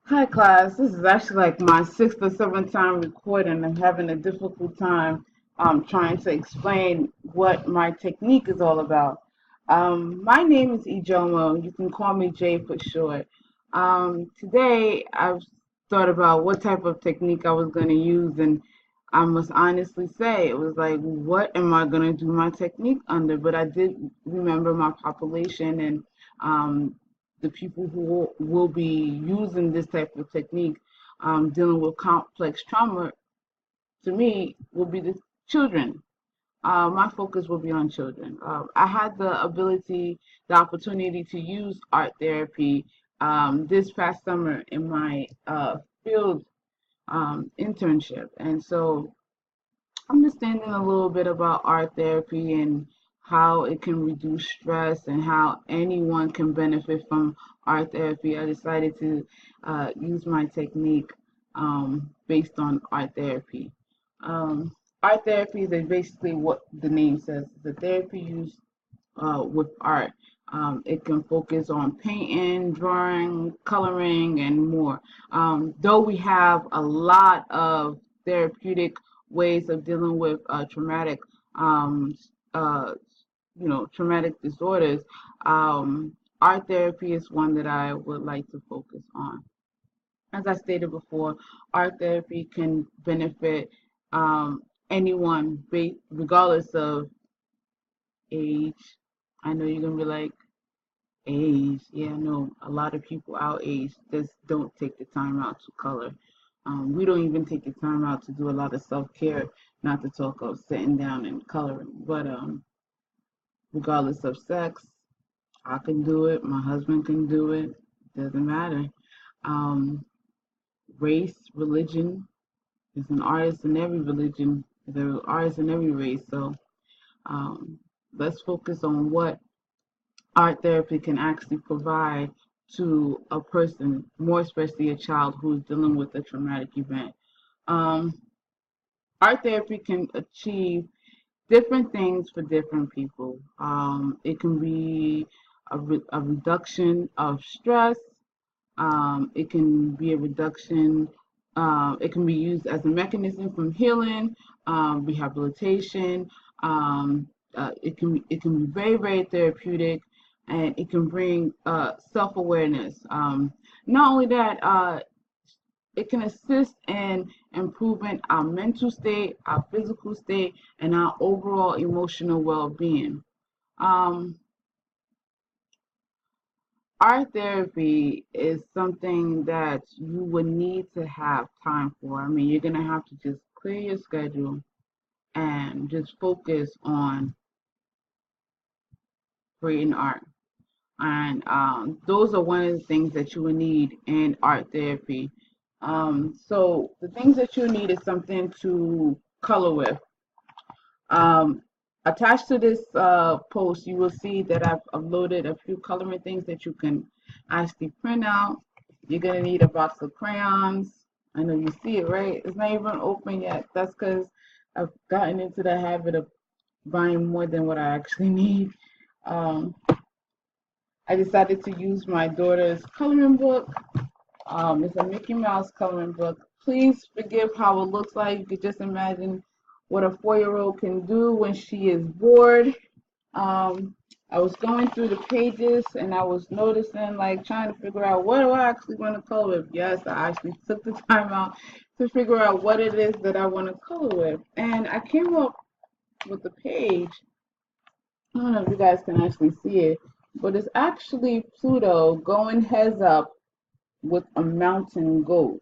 Hi class, this is actually like my sixth or seventh time recording. I'm having a difficult time trying to explain what my technique is all about. My name is Ijomo. You can call me Jay for short. Today I've thought about what type of technique I was going to use, and I must honestly say it was like, what am I going to do my technique under? But I did remember my population and the people who will be using this type of technique, dealing with complex trauma, to me, will be the children. My focus will be on children. I had the opportunity to use art therapy this past summer in my field internship. And so understanding a little bit about art therapy and how it can reduce stress and how anyone can benefit from art therapy, I decided to use my technique based on art therapy. Art therapy is basically what the name says. The therapy used with art. It can focus on painting, drawing, coloring, and more. Though we have a lot of therapeutic ways of dealing with um, uh, traumatic disorders, art therapy is one that I would like to focus on. As I stated before, art therapy can benefit anyone, regardless of age. I know you're gonna be like, age. Yeah, I know a lot of people our age just don't take the time out to color. We don't even take the time out to do a lot of self care, not to talk of sitting down and coloring. But regardless of sex, I can do it. My husband can do it. Doesn't matter. Um, Race, religion. There's an artist in every religion. There's an artist in every race. So um, let's focus on what art therapy can actually provide to a person, more especially a child who is dealing with a traumatic event. Um, Art therapy can achieve different things for different people. It can be a reduction of stress. It can be a reduction. It can be used as a mechanism from healing, rehabilitation. It can be very therapeutic, and it can bring self awareness. Not only that, it can assist in improving our mental state, our physical state, and our overall emotional well being. Um, Art therapy is something that you would need to have time for. I mean, you're going to have to just clear your schedule and just focus on creating art. And those are one of the things that you will need in art therapy. So the things that you need is something to color with. Um, Attached to this post, you will see that I've uploaded a few coloring things that you can actually print out. You're gonna need a box of crayons. I know you see it, right? It's not even open yet. That's because I've gotten into the habit of buying more than what I actually need. Um, I decided to use my daughter's coloring book. It's a Mickey Mouse coloring book. Please forgive how it looks like. You could just imagine what a 4-year-old can do when she is bored. um, I was going through the pages and I was noticing, like, trying to figure out what do I actually want to color with. Yes, I actually took the time out to figure out what it is that I want to color with. And I came up with a page. I don't know if you guys can actually see it, but it's actually Pluto going heads up with a mountain goat.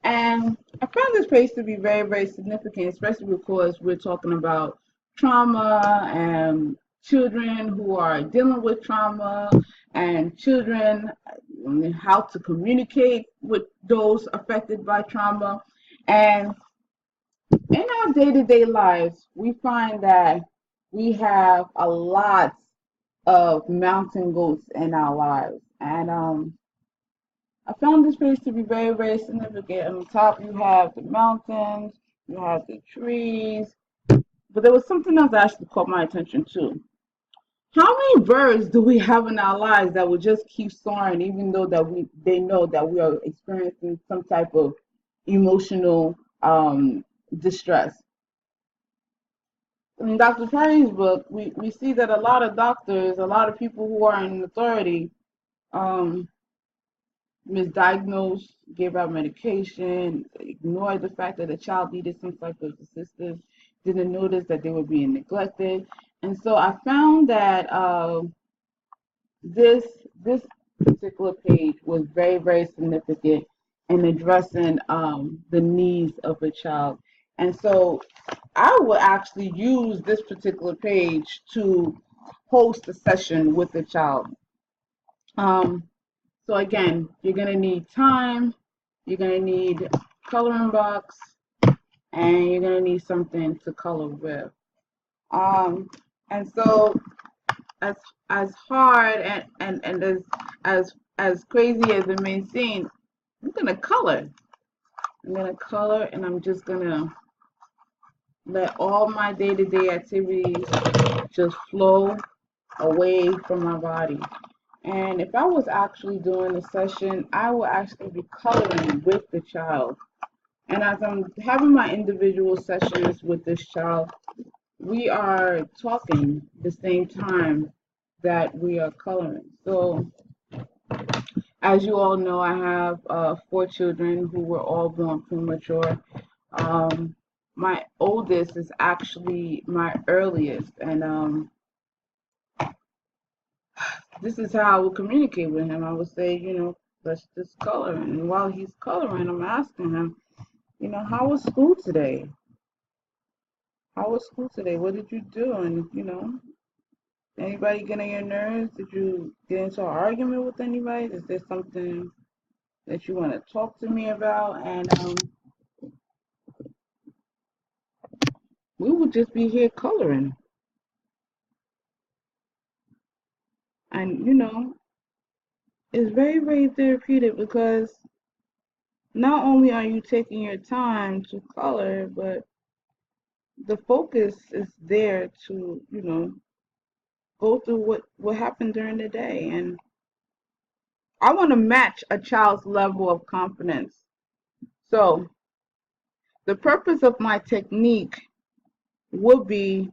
And I found this page to be very significant, especially because we're talking about trauma and children who are dealing with trauma and children and how to communicate with those affected by trauma. And in our day-to-day lives, we find that we have a lot of mountain goats in our lives. And I found this place to be very significant. On the top, you have the mountains, you have the trees, but there was something else that actually caught my attention too. How many birds do we have in our lives that will just keep soaring, even though that they know that we are experiencing some type of emotional distress? In Dr. Perry's book, we see that a lot of doctors, a lot of people who are in authority, um, misdiagnosed, gave out medication, ignored the fact that the child needed some type of assistance, didn't notice that they were being neglected. And so I found that this particular page was very significant in addressing the needs of a child. And so I will actually use this particular page to host a session with the child. Um, so again, you're gonna need time, you're gonna need coloring box, and you're gonna need something to color with. Um, and so as as hard and as crazy as it may seem, I'm gonna color. I'm gonna color, and I'm just gonna let all my day-to-day activities just flow away from my body. And if I was actually doing a session, I will actually be coloring with the child. And as I'm having my individual sessions with this child, we are talking the same time that we are coloring. So, as you all know, I have 4 children who were all born premature. Um, my oldest is actually my earliest, and this is how I would communicate with him. I would say, let's just color. And while he's coloring, I'm asking him, how was school today? How was school today? What did you do? And, anybody get on your nerves? Did you get into an argument with anybody? Is there something that you want to talk to me about? And we would just be here coloring. And, it's very therapeutic because not only are you taking your time to color, but the focus is there to, go through what happened during the day. And I want to match a child's level of confidence. So the purpose of my technique would be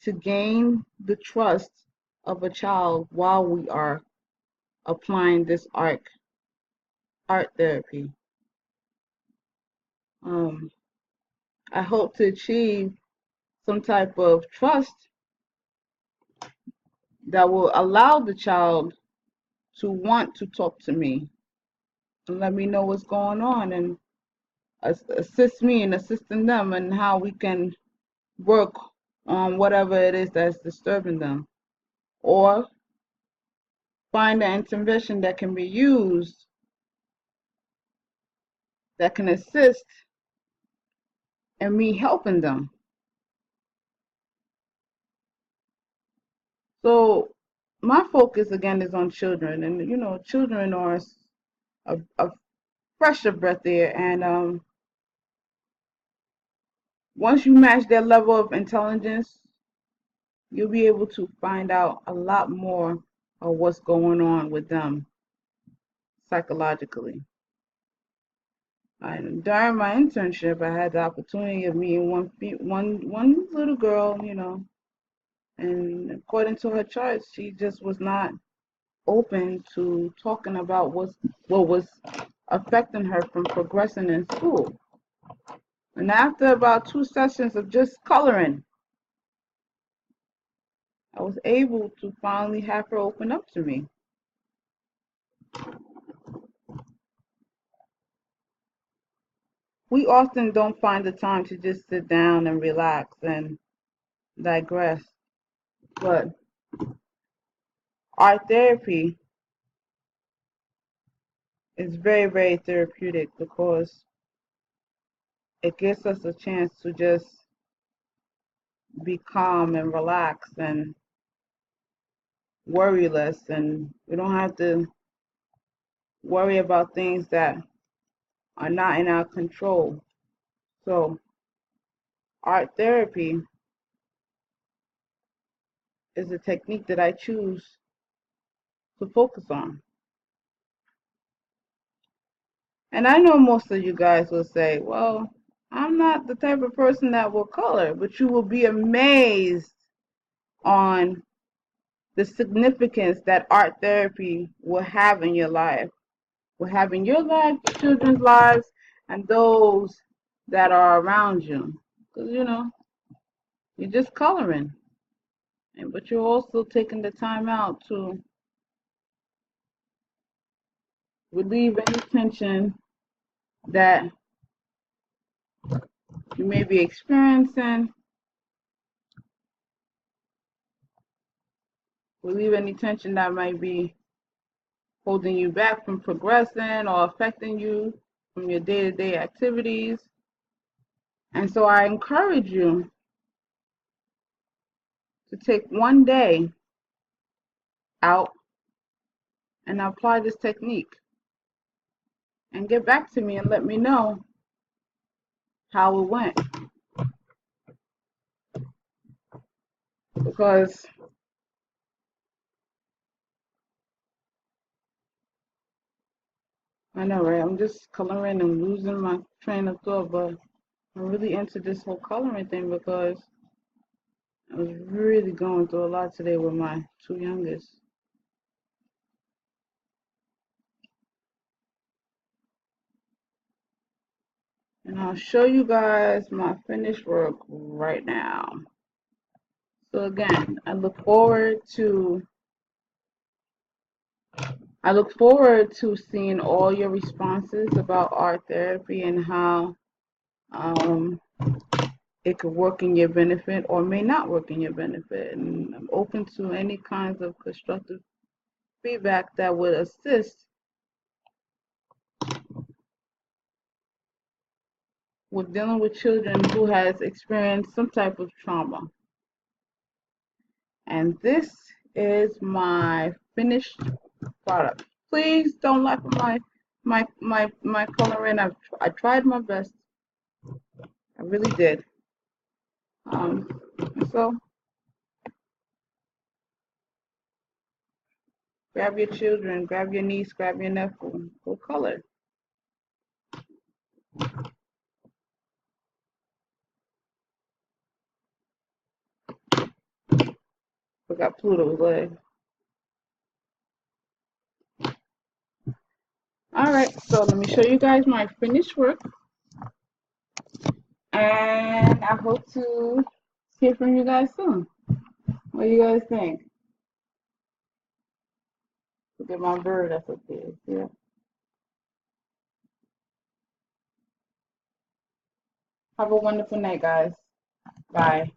to gain the trust of a child while we are applying this art therapy. I hope to achieve some type of trust that will allow the child to want to talk to me and let me know what's going on and assist me in assisting them and how we can work on whatever it is that's disturbing them, or find an intervention that can be used that can assist in me helping them. So my focus again is on children, and children are a fresher breath air, and once you match their level of intelligence, you'll be able to find out a lot more of what's going on with them psychologically. And during my internship, I had the opportunity of meeting one little girl, and according to her charts, she just was not open to talking about what was affecting her from progressing in school. And after about 2 sessions of just coloring, I was able to finally have her open up to me. We often don't find the time to just sit down and relax and digress. But art therapy is very therapeutic because it gives us a chance to just be calm and relax and worry less, and we don't have to worry about things that are not in our control. So art therapy is a technique that I choose to focus on. And I know most of you guys will say, well, I'm not the type of person that will color, but you will be amazed on the significance that art therapy will have in your life, will have in your life, your children's lives, and those that are around you. Because, you know, you're just coloring, but you're also taking the time out to relieve any tension that you may be experiencing, relieve any tension that might be holding you back from progressing or affecting you from your day-to-day activities. And so I encourage you to take one day out and apply this technique and get back to me and let me know how it went. Because I know, right? I'm just coloring and losing my train of thought, but I'm really into this whole coloring thing because I was really going through a lot today with my two youngest. And I'll show you guys my finished work right now. So again, I look forward to seeing all your responses about art therapy and how it could work in your benefit or may not work in your benefit. And I'm open to any kinds of constructive feedback that would assist with dealing with children who has experienced some type of trauma. And this is my finished product. Please don't laugh at my coloring. I tried my best. I really did. So grab your children, grab your niece, grab your nephew, go color. Forgot Pluto's leg. Alright, so let me show you guys my finished work. And I hope to hear from you guys soon. What do you guys think? Look at my bird that's up there. Yeah. Have a wonderful night, guys. Bye.